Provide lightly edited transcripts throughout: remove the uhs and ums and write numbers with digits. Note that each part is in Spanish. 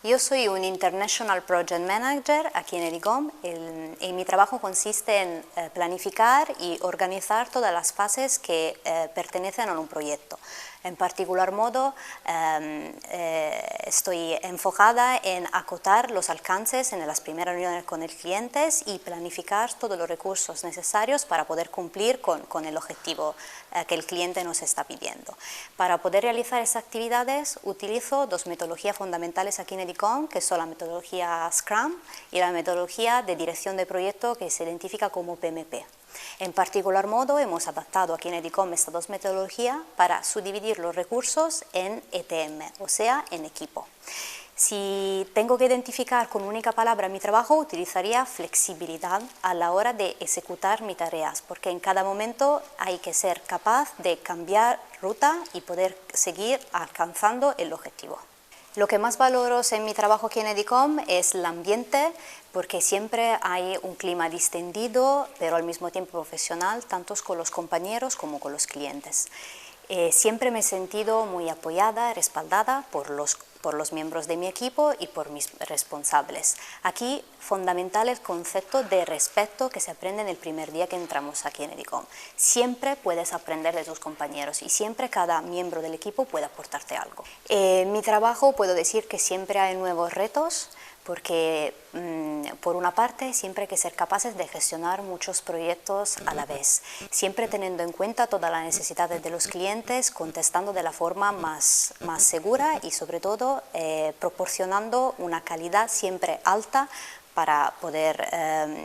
Yo soy un International Project Manager aquí en EDICOM y mi trabajo consiste en planificar y organizar todas las fases que pertenecen a un proyecto. En particular modo, estoy enfocada en acotar los alcances en las primeras reuniones con el cliente y planificar todos los recursos necesarios para poder cumplir con el objetivo que el cliente nos está pidiendo. Para poder realizar esas actividades utilizo dos metodologías fundamentales aquí en EDICOM, que son la metodología Scrum y la metodología de dirección de proyecto que se identifica como PMP. En particular modo, hemos adaptado aquí en EDICOM estas dos metodologías para subdividir los recursos en ETM, o sea, en equipo. Si tengo que identificar con única palabra mi trabajo, utilizaría flexibilidad a la hora de ejecutar mis tareas, porque en cada momento hay que ser capaz de cambiar ruta y poder seguir alcanzando el objetivo. Lo que más valoro en mi trabajo aquí en EDICOM es el ambiente, porque siempre hay un clima distendido, pero al mismo tiempo profesional, tanto con los compañeros como con los clientes. Siempre me he sentido muy apoyada, respaldada por los miembros de mi equipo y por mis responsables. Aquí, fundamental el concepto de respeto que se aprende en el primer día que entramos aquí en EDICOM. Siempre puedes aprender de tus compañeros y siempre cada miembro del equipo puede aportarte algo. En mi trabajo puedo decir que siempre hay nuevos retos, porque por una parte siempre hay que ser capaces de gestionar muchos proyectos a la vez, siempre teniendo en cuenta todas las necesidades de los clientes, contestando de la forma más segura y sobre todo proporcionando una calidad siempre alta para poder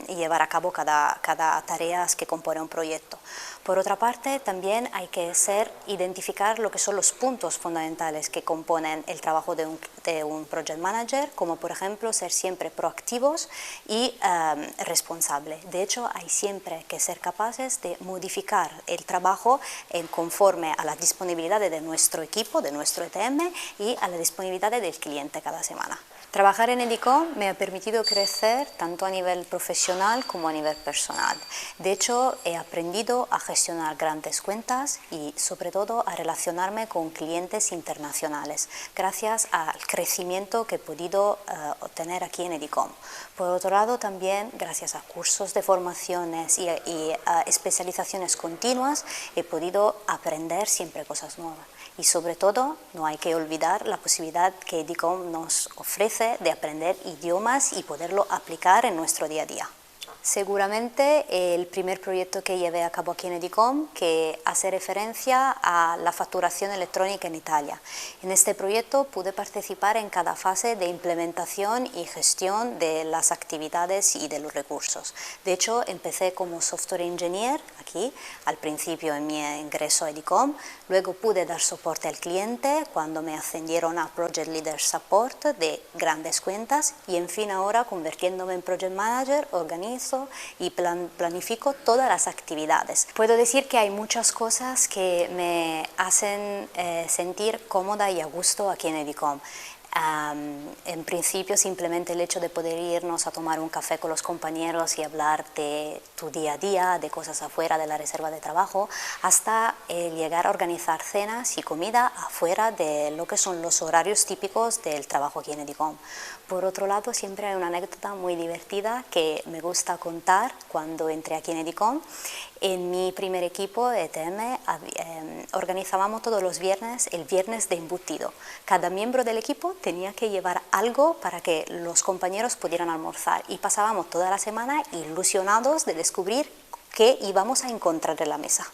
llevar a cabo cada tarea que compone un proyecto. Por otra parte, también hay que identificar lo que son los puntos fundamentales que componen el trabajo de un project manager, como por ejemplo ser siempre proactivos y responsables. De hecho, hay siempre que ser capaces de modificar el trabajo conforme a las disponibilidades de nuestro equipo, de nuestro ETM y a las disponibilidades del cliente cada semana. Trabajar en EDICOM me ha permitido crecer tanto a nivel profesional como a nivel personal. De hecho, he aprendido a gestionar grandes cuentas y sobre todo a relacionarme con clientes internacionales, gracias al crecimiento que he podido obtener aquí en EDICOM. Por otro lado, también gracias a cursos de formaciones y especializaciones continuas, he podido aprender siempre cosas nuevas. Y sobre todo, no hay que olvidar la posibilidad que EDICOM nos ofrece de aprender idiomas y poderlo aplicar en nuestro día a día. Seguramente el primer proyecto que llevé a cabo aquí en EDICOM, que hace referencia a la facturación electrónica en Italia. En este proyecto pude participar en cada fase de implementación y gestión de las actividades y de los recursos. De hecho, empecé como software engineer aquí, al principio en mi ingreso a EDICOM, luego pude dar soporte al cliente cuando me ascendieron a Project Leader Support de grandes cuentas y en fin ahora convirtiéndome en Project Manager, organizo y planifico todas las actividades. Puedo decir que hay muchas cosas que me hacen sentir cómoda y a gusto aquí en EDICOM. En principio simplemente el hecho de poder irnos a tomar un café con los compañeros y hablar de tu día a día, de cosas afuera de la reserva de trabajo, hasta llegar a organizar cenas y comida afuera de lo que son los horarios típicos del trabajo aquí en EDICOM. Por otro lado, siempre hay una anécdota muy divertida que me gusta contar cuando entré aquí en EDICOM. En mi primer equipo ETM organizábamos todos los viernes el viernes de embutido. Cada miembro del equipo tenía que llevar algo para que los compañeros pudieran almorzar y pasábamos toda la semana ilusionados de descubrir qué íbamos a encontrar en la mesa.